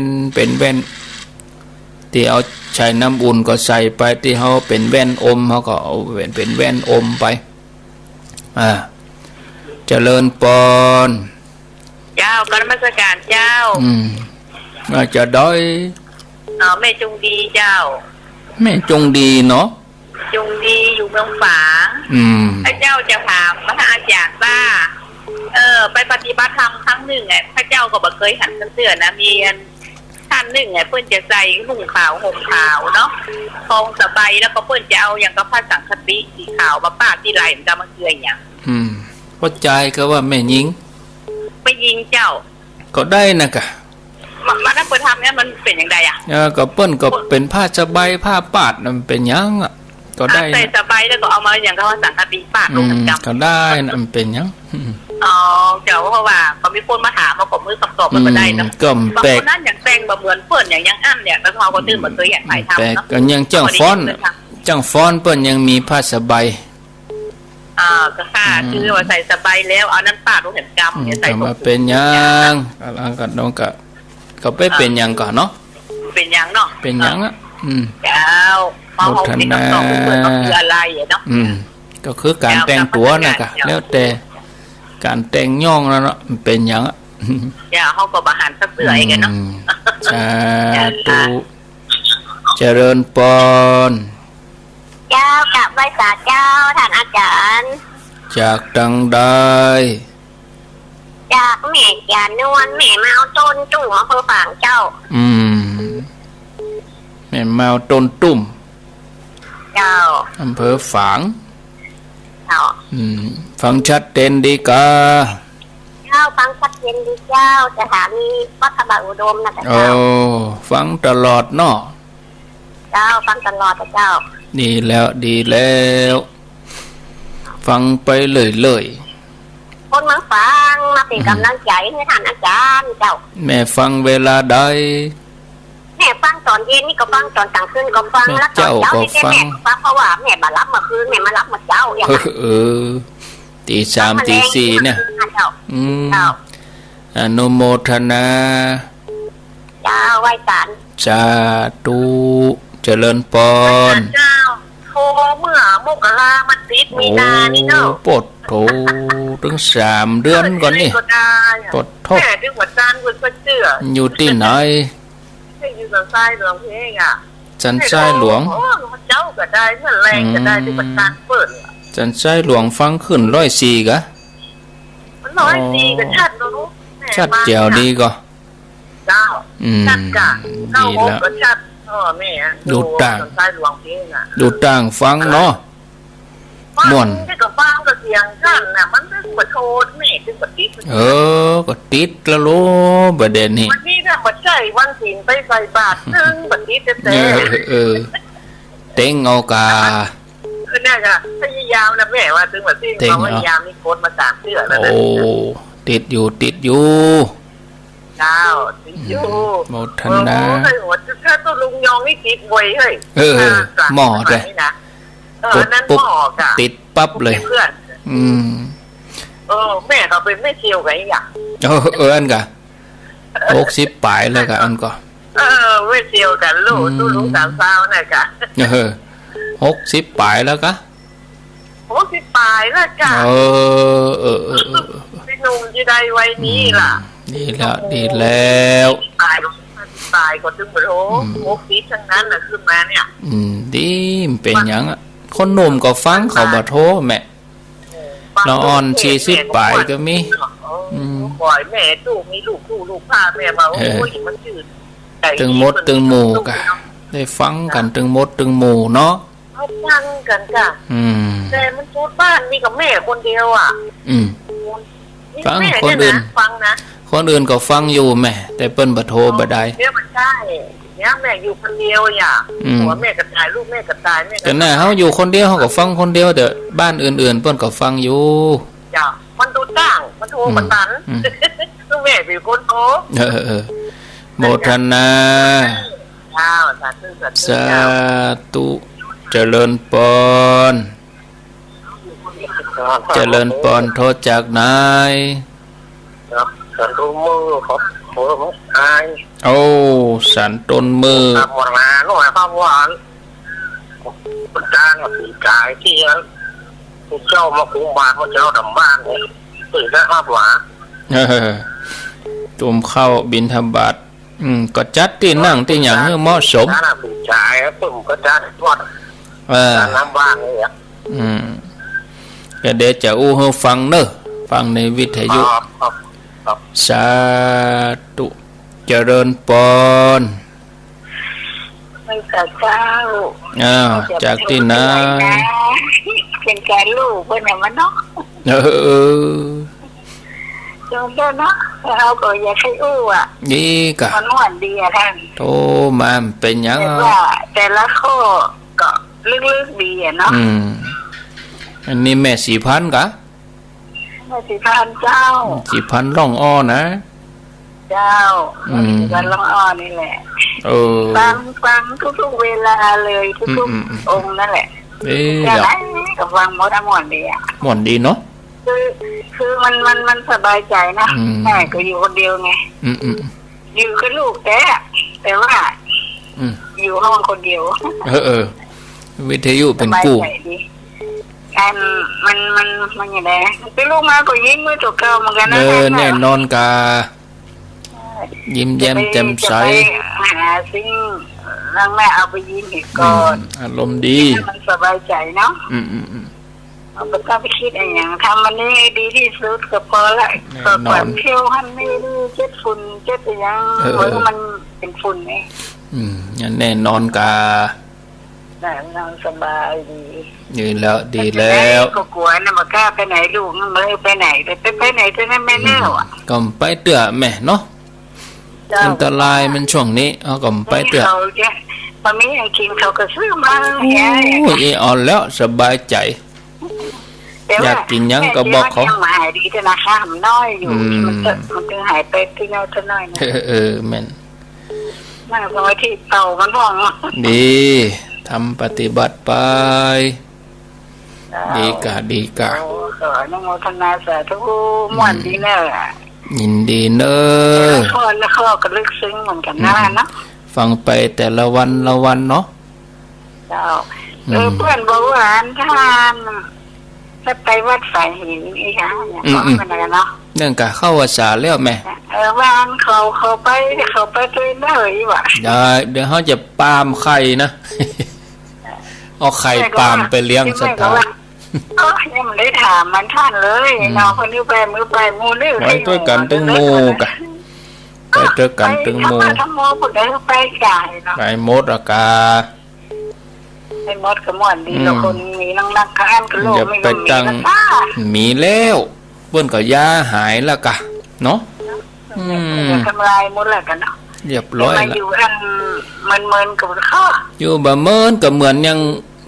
ที่เอาใช้น้ำอุ่นก็ใส่ไปที่เขาเป็นแว่นอมเขาก็เอาเป็นแว่นอมไปเจริญปอนเจ้ากรรมสการเจ้าน่าจะด้อยแม่จงดีเจ้าแม่จงดีเนาะจงดีอยู่เมืองฝางพระเจ้าจะถามพระอาจารย์ว่าไปปฏิบัติธรรมครั้งหนึ่งพระเจ้าก็บอกเคยหันเสื้อนะมีท่านหนึ่งเพื่อนจะใส่นุ่งขาวห่มขาวเนาะทองสบายแล้วก็เพื่อนจะเอาอย่างกับผ้าสังคติสีขาวมาปาดที่ไหล่มันจะมาเกลืออย่างเข้าใจก็ว่าแม่ยิงไปยิงเจ้าก็ได้นะกะมาถ้าเปิดทำเนี่ยมันเป็นอย่างไรก็เปิ้นก็เป็นผ้าสบายผ้าปาดมันเป็นยังก็ได้ใส่สบายแล้วก็เอามาอย่างกับผ้าสังคติปาดลงจำก็ได้มันเป็นยังเจ้าเพราะว่าเขามีคนมาถามมาขอมือคำตอบมันก็ได้นะก็แปลกนั่นอย่างแตงแบบเหมือนเปิ้นอย่างยังอั้นเนี่ยแล้วเขาก็ตื่นเหมือนเคยอยากถ่ายทำเนาะก็ยังจังฟ้อนเปิ้นยังมีผ้าสบายก็ค่ะคือว่าใส่สบายแล้วเอานั้นปาดลงเห็นกำเนี่ยใส่มาเป็นยังอะไรกันน้องก็ไปเป็นยังก่อนเนาะเป็นยังเนาะเป็นยังเจ้าพอเขาที่ต้องเปิดต้องคืออะไรเนาะก็คือการแต่งตัวนะกะแล้วแต่การแต่งย่องแล้วเนาะเป็นยังเขาก็บาหันสักเสื่อยกันเนาะสาธุเจริญปอนเจ้ากับใบสาเจ้าท่านอาจารย์จากดังได้จากแม่ยานวลแม่เมาต้นจุ่มอำเภอฝางเจ้าแม่เมาต้นตุ่มเจ้าอำเภอฝางเจ้าฟังชัดเจนดีกาเจ้าฟังชัดเจนดีเจ้าสถานีวัดพระบาทอุดมนะเจ้าฟังตลอดเนาะเจ้าฟังตลอดเจ้าดีแล้วฟังไปเลยคนมาฟังมาเป็นกำลังใจให้ท่านอาจารย์เจ้าแม่ฟังเวลาใดแม่ฟังตอนเย็นนี่ก็ฟังตอนกลางคืนก็ฟังแล้วตอนเช้านี่แม่ฟังเพราะว่าแม่มารับเมื่อคืนแม่มารับเมื่อเช้าอย่างนั้นตี 3 ตี 4เนี่ยอนุโมทนาเจ้าไหว้ศาลสาธุเจริญปอนเจ้าโทเมื่อมกรามันติดมีนานี่เนาะปดโทถึง3 เดือนก่อนนี่ปดทบแม่ดึงหัวจานคุณก็เชื่ออยู่ที่ไหนอยู่ทางซ้ายเรืองเพลง จันทรายหลวงเจ้าก็ได้เมื่อแรงก็ได้ที่มันการเปิดจันทรายหลวงฟังขึ้น104กะมัน104ก็ชัดแล้วรู้ชัดแจ๋วดีก็เจ้าชัดกะเข้าห้องก็ชัดแม่ดูต่างจันทรายหลวงเพลงอ่ะดูต่างฟังเนาะม่วนที่กับฟังกับเสียงกันน่ะมันก็บ่โทษแม่ถึงบ่ติดก็ติดแล้วโลประเด็นนี้วันนี้ถ้าบ่ใช่วันศีลไปใส่บาตรซึ่งบ่ติดแต่เต็งเอากาคือเนี่ยก็พยายามนะแม่ว่าถึงว่าที่เขาพยายามมีโค้ดมา3เดือนแล้วนะติดอยู่เจ้าติดอยู่โมทันนะถ้าตัวลุงยองนี่ติดบ่อยเฮ้ยหมอเลยกดปุ๊บติดปั๊บเลยแม่เขาเป็นแม่เชียวกันอย่างอันกะ60 ปลายเลยกะอันก็แม่เชียวกันลูกสาวสาวน่ะกะ60 ปลายแล้วกะ60 ปลายแล้วกะพี่หนุ่มจะได้ไว้นี้ล่ะดีแล้วตายก็ถึงโอ้60ทั้งนั้นน่ะขึ้นมาเนี่ยดีเป็นหยังอ่ะคนหนุ่มก็ฟังเขาบ่โทแม่ละอ่อน40 ปลายก็มีปล่อยแม่ตู้มีลูกพาแม่มาโอ้ยมันจืดตึงมดตึงหมู่กะได้ฟังกันตึงมดตึงหมู่เนาะฟังกันกะแต่มันโทษบ้านมีกับแม่คนเดียวอ่ะฟังคนอื่นฟังนะคนอื่นก็ฟังอยู่แม่แต่เปิ้นบ่โทรบ่ได้เนี่ยมันใช่เนี่ยแม่อยู่คนเดียวอย่างหัวแม่ก็ตายลูกแม่ก็ตายแม่แต่น่ะเฮาอยู่คนเดียวเฮาก็ฟังคนเดียวเด้อบ้านอื่นๆเปิ้นก็ฟังอยู่จ้ะมันดูต่างมันโทรมันตันลูกแม่เป็นคนโทรโมทนาสาธุเจริญปอนเจริญปอนโทษจากนายสันต้นมือครับโอ้ไอ้สันต้นมือทำวันนาโน่นครับหวานคนจ้างสีกายที่เจ้ามาคุมบ้านเขาเจ้าดำบ้านเลยตื่นได้ครับหวานตุ่มเข้าบิณฑบาตก็จัดที่นั่งที่อย่างให้เหมาะสมสีกายตุ่มก็จัดวัดน้ำบ้านเลยก็เดี๋ยวจะอู้ให้ฟังเนอะฟังในวิทยุสาธุเจริญปอนไม่กระเจ้าจากที่ไหนเป็นการลูกเป็นอย่างมันเนาะจนเนาะเราก็อยากให้อู้อ่ะนี่กะมันหวานดีอ่ะท่านโตมาเป็นยังแต่ละข้อก็ลึกๆดีอ่ะเนาะอันนี้แม่4,000กะแม่4,000เจ้า4,000ร่องอ้อนะเจ้า4,000ร่องอ้อนี่แหละฟังทุกๆเวลาเลยทุกๆองค์นั่นแหละแต่ไหนกับฟังหมดทั้งหมดดีอ่ะหมดดีเนาะคือมันสบายใจนะแม่ก็อยู่คนเดียวไงอยู่กับลูกแต่ว่าอยู่ห้องคนเดียววิทยุเป็นกู้มันอย่างไรไปลูกมาก็ยิ้มมือตัวเก่าเหมือนกันนะแน่นอนกายิ้มแย้มแจ่มใสหาสิ่งนั่งแม่เอาไปยิ้มอีกก่อนอารมณ์ดีมันสบายใจเนาะเราไม่ต้องไปคิดอะไรอย่างทำมันนี่ดีที่สุดก็พอละก็แบบเที่ยวหันไม่ดูเจ็ดฝุ่นเจ็ดอย่างเพราะมันเป็นฝุ่นไงแน่นอนกานั่งสบายดีดีแล้วดีแล้วก็กลัวนะมากล้าไปไหนลูกมันเลยไปไหนไปไหนจะนั่นแม่เน่าอ่ะก็ไปเตื้อแม่เนาะอันตรายมันช่วงนี้เอาก็ไปเตื้อตอนนี้ยังกินเขาก็ซื้อมาอ่อนแล้วสบายใจอยากกินยังก็บอกเขาหายดีแต่ราคามันน้อยอยู่มันถึงหายไปที่น้อยเท่าน้อยนะแม่นมากน้อยที่เต่ามันพองดีทำปฏิบัติไปดีกะขออนุโมทนาสาธุม่วนดีเนอะยินดีเนอะข้อก็ลึกซึ้งเหมือนกันนะฟังไปแต่ละวันเนาะเจ้าเพื่อนบอกว่าท่านถ้าไปวัดสายหินอีกค่ะบอกกันนะเนาะ เนื่องจากเข้าภาษาแล้วแม่วานเขาไปตัวเลยว่ะเดี๋ยวเขาจะปามไข่นะเอาไข่ปามไปเลี้ยงสัตว์ยังไม่ได้ถามมันท่านเลยเราคนนี้ไปมือไปมูนี่ไปด้วยกันตึงมูกันไปด้วยกันตึงมูทั้งโมปุ่นได้ไปไก่เนาะไปมดอากาไปมดกระมอนดีแล้วคนมีนักการกระโหลกไม่มีแล้วเพื่อนก็ยาหายแล้วกะเนาะทำลายหมดแล้วกันเนาะเรียบร้อยแล้วอยู่อันเมินกับข้าอยู่บะเมินก็เหมือนยัง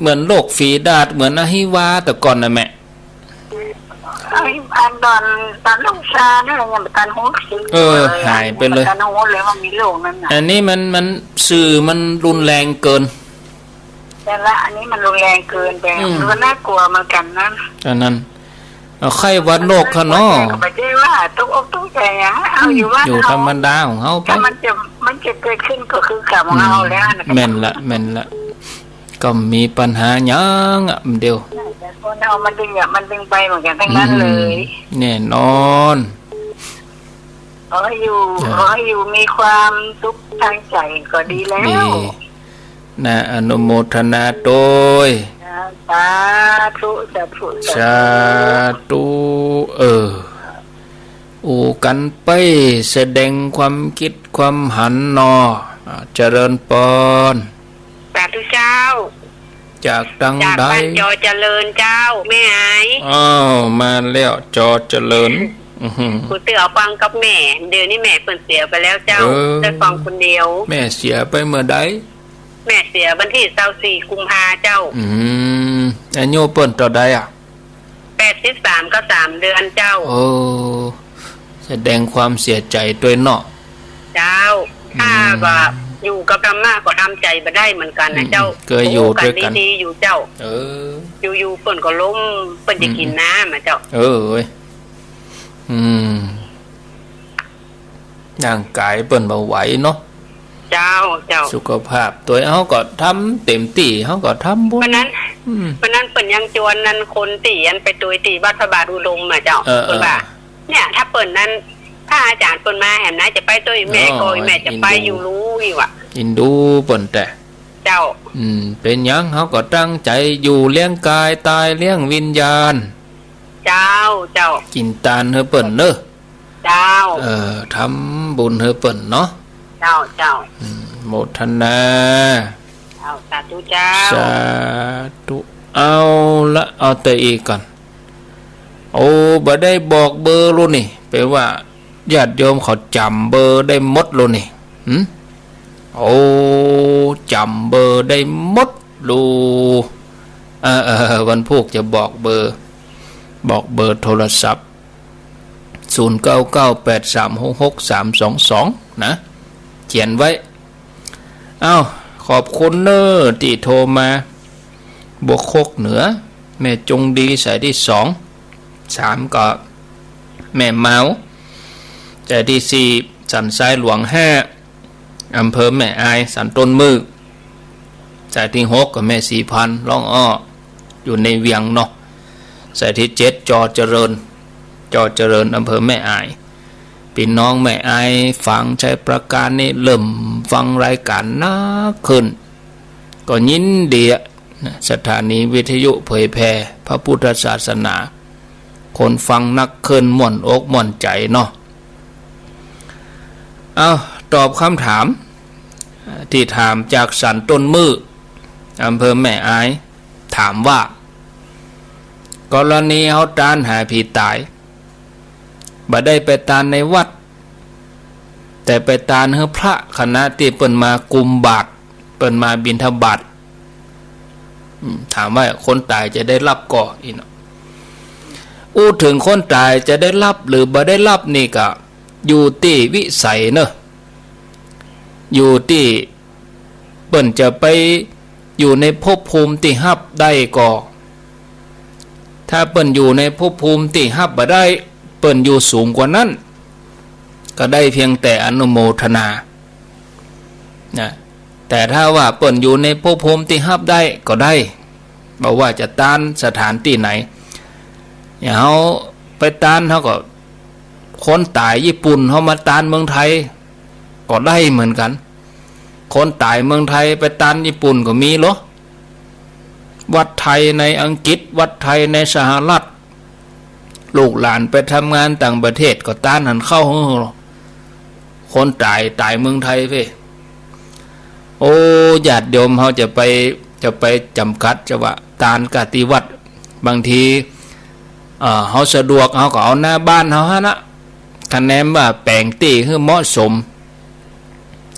เหมือนโรคฝีดาษเหมือนอหิวาแต่ก่อนนะแม่อันตอนลูกชาเนี่ยยังเป็นการหูหายไปเลยการหูเลยมันมีโรคนั่นน่ะอันนี้มันสื่อมันรุนแรงเกินแต่ละอันนี้มันรุนแรงเกินไปมันน่ากลัวเหมือนกันนั่นอันนั้นไข้หวัดโรคค่ะเนาะไม่ใช่ว่าต้องอกต้องใจอ่ะเอาอยู่ธรรมดาของเขาไปมันจะเกิดขึ้นก็คือกับของเราแล้วแม่นละก็มีปัญหายังอ่ะเดียวคนเอามันดึงไปเหมือนกันทั้งนั้นเลยแน่นอนขอให้อยู่มีความสุขทางใจก็ดีแล้วนะอนุโมทนาโดยสาธุสาธุกันไปแสดงความคิดความหันนอเจริญปอนสาธุเจ้าจากดังใดจอเจริญเจ้าแม่ไอ้มาแล้วจอเจริญกูเตือฟังกับแม่เดี๋ยวนี้แม่เปิ่นเสียไปแล้วเจ้าได้ฟังคนเดียวแม่เสียไปเมื่อใดแม่เสียวันที่24กุมภาเจ้าอายุเปิ่นต่อใดอ่ะ83ก็3เดือนเจ้าแสดงความเสียใจด้วยเนาะเจ้าถ้าว่าอยู่กับธรรมะก็ทำใจบ่ได้เหมือนกันนะเจ้าเคยอยู่ด้วยกันดีๆอยู่เจ้าอยู่เปิ่นก็ล้มเปิ่นจะกินน้ำอ่ะเจ้าร่างกายเปิ่นบ่ไหวเนาะเจ้าสุขภาพตัวเขาก็ทำเต็มที่เขาก็ทำบุญเพราะนั้นเปิ่นยังจวนนั้นคนตีอันไปตุยตีวัดพระบาทอุดมอ่ะเจ้าเปิ่นว่าเนี่ยถ้าเปิ่นนั้นถ้าอาจารย์เปิ่นมาแหมนะจะไปตัวแม่ก็แม่จะไปอยู่รู้อีว่ะอินดูเปิ่นแต่เจ้าเป็นยังเขาก็ตั้งใจอยู่เลี้ยงกายตายเลี้ยงวิญญาณเจ้ากินตานเฮอเปิ่นเนอะเจ้าทำบุญเฮอเปิ่นเนาะเจ้าโมทนาสาธุเจ้าสาธุเอาแต่อีกก่อนบ่ได้บอกเบอร์รู้นี่แปลว่าญาติโยมเขาจำเบอร์ได้หมดรู้นี่จำเบอร์ได้หมดดูวันพุธจะบอกเบอร์โทรศัพท์0998366322นะเขียนไว้ขอบคุณเนอที่โทรมาบวกโคกเหนือแม่จงดีสายที่3ก็แม่เมาสายที่4สันทรายหลวง5อำเภอแม่อายสันต้นมือสายที่6ก็แม่สีพันร้องอ้ออยู่ในเวียงเนาะสายที่7จอเจริญอำเภอแม่อายพี่น้องแม่อายฟังใช้ประการนี้เริ่มฟังรายการนักขึ้นก็ยินดีสถานีวิทยุเผยแพร่พระพุทธศาสนาคนฟังนักขึ้นม่วนอกม่วนใจเนาะตอบคำถามที่ถามจากสันต้นมืออำเภอแม่อายถามว่ากรณีเขาตานหาผีตายบ่ได้ไปตานในวัดแต่ไปตานเฮือพระคณะที่เปิ่นมากุมบาตรเปิ่นมาบิณฑบาตถามว่าคนตายจะได้รับก่ออีเนาะถึงคนตายจะได้รับหรือบ่ได้รับนี่ก็อยู่ที่วิสัยเนอะอยู่ที่เปิ่นจะไปอยู่ในภพภูมิที่ฮับได้ก่อถ้าเปิ่นอยู่ในภพภูมิที่ฮับบ่ได้เปิ่นอยู่สูงกว่านั้นก็ได้เพียงแต่อนุโมทนานะแต่ถ้าว่าเปิ่นอยู่ในภพภูมิที่ฮับได้ก็ได้บอกว่าจะต้านสถานที่ไหนอย่างเขาไปต้านเขาก็ คนตายญี่ปุ่นเขามาตานเมืองไทยก็ได้เหมือนกันคนตายเมืองไทยไปตานญี่ปุ่นก็มีเหรอวัดไทยในอังกฤษวัดไทยในสหรัฐลูกหลานไปทำงานต่างประเทศก็ตานหันเข้าคนตายเมืองไทยเพ่โอ้ญาติโยมเขาจะไปจำกัดจะว่าตานกติวัดบางทีเขาสะดวกเขาก็เอาหน้าบ้านเขาฮะนะคะแนนว่าแปลงตีให้เหมาะสม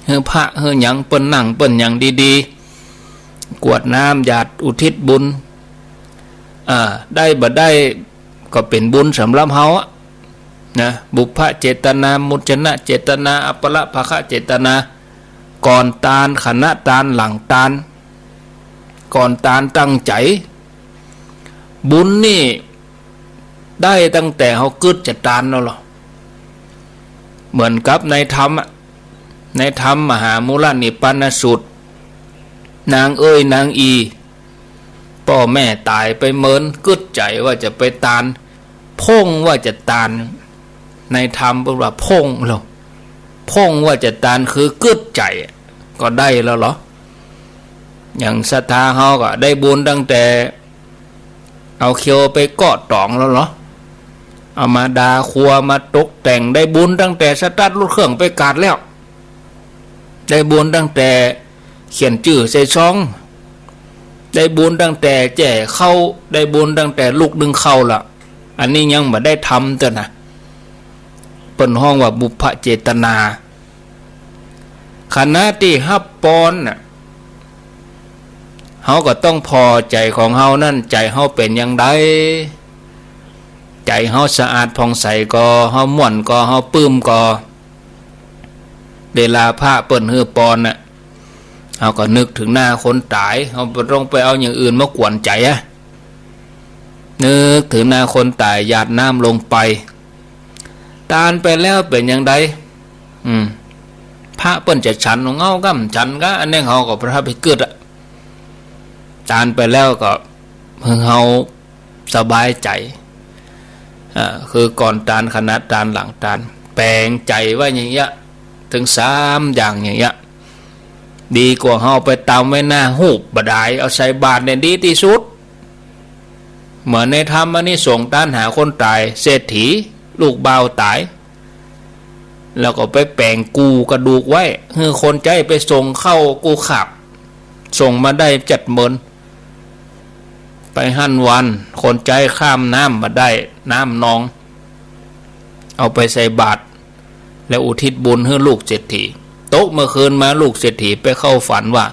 ให้พระให้หยังเปิ้นนั่งเปิ้นหยังดีๆกวดน้ำหยาดอุทิศบุญได้บ่ได้ก็เป็นบุญสำหรับเฮานะบุพเจตนามุจนะเจตนาอัปปละภคะเจตนาก่อนตานขณะตานหลังตานก่อนตานตั้งใจบุญนี่ได้ตั้งแต่เขากึศจะตานแล้วหรอเหมือนกับในธรรมมหามูลนิปันนสูตรนางเอ้ยนางอีพ่อแม่ตายไปเมินกึศใจว่าจะไปตานพ่งว่าจะตานในธรรมเป็นว่าพ่งหรอพ่งว่าจะตานคือกึศใจก็ได้แล้วหรออย่างศรัทธาเขาก็ได้บุญตั้งแต่เอาเคียวไปเกาะตองแล้วเหรอเอามาดาครัวมาตกแต่งได้บุญตั้งแต่สตาร์ทรถเครื่องไปกาดแล้วได้บุญตั้งแต่เขียนชื่อใส่ซองได้บุญตั้งแต่แจ่เข้าได้บุญตั้งแต่ลูกดึงเข้าละอันนี้ยังไม่ได้ทำแต่นะเป็นห้องว่าบุพเจตนาขณะที่ฮับปอนน่ะเขาก็ต้องพอใจของเขานั่นใจเขาเป็นอย่างไรใจเขาสะอาดผ่องใสก็เขาม่วนก็เขาปื้มก็เวลาพระเปิ่นฮือปอนน่ะเขาก็นึกถึงหน้าคนตายเขาต้องไปเอาอย่างอื่นมากวนใจนึกถึงหน้าคนตายหยาดน้ำลงไปตานไปแล้วเป็นอย่างไรพระเปิ่นจะฉันของเขาก็ฉันก็อันนี้เขาก็พระไปเกิดตานไปแล้วก็เพิ่งเขาสบายใจคือก่อนตานขณะตานหลังตานแปลงใจว่าอย่างเงี้ยถึง3อย่างอย่างเงี้ยดีกว่าเขาไปตามไว้หน้าหูบบดายเอาใส่บาตรเนี่ยดีที่สุดเหมือนในธรรมอันนี้ส่งตานหาคนตายเศรษฐีลูกบ่าวตายแล้วก็ไปแปลงกูกระดูกไว้คือคนใจไปส่งเข้ากูขับส่งมาได้70,000ไปหั่นวันคนใจข้ามน้ำมาได้น้ำนองเอาไปใส่บาตรแล้วอุทิศบุญให้ลูกเศรษฐีโต๊ะเมื่อคืนมาลูกเศรษฐีไปเข้าฝันว่า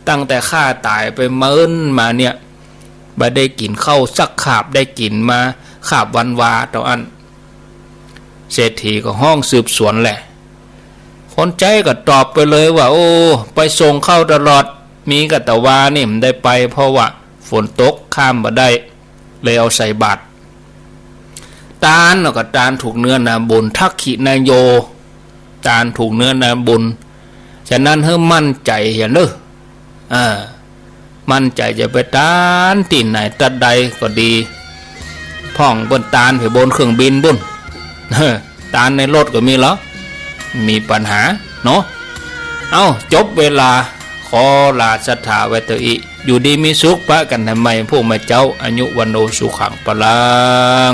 ตั้งแต่ข้าตายไปเมินมาเนี่ยบ่ได้กินข้าวสักขาบได้กินมาขาบวันวาต่ออันเศรษฐีก็ห้องสืบสวนแหละคนใจก็ตอบไปเลยว่าโอ้ไปส่งเข้าตลอดมีกตวานี่มันได้ไปเพราะว่าฝนตกข้ามมาได้เลยเอาใส่บาตรตาลก็ตาลถูกเนื้อนาบุญทักขินายโยตาลถูกเนื้อนาบุญฉะนั้นเฮ้มั่นใจอย่างนี้มั่นใจจะไปตาลที่ไหนตัดใดก็ดีพ่องบนตาลไปบนเครื่องบินบุญตาลในรถก็มีแล้วมีปัญหาเนาะเอาจบเวลาขอลาศรัทธาไว้เถอะอีอยู่ดีมีสุขพระกันทำไมพวกมาเจ้าอายุวันโนสุขังปลัง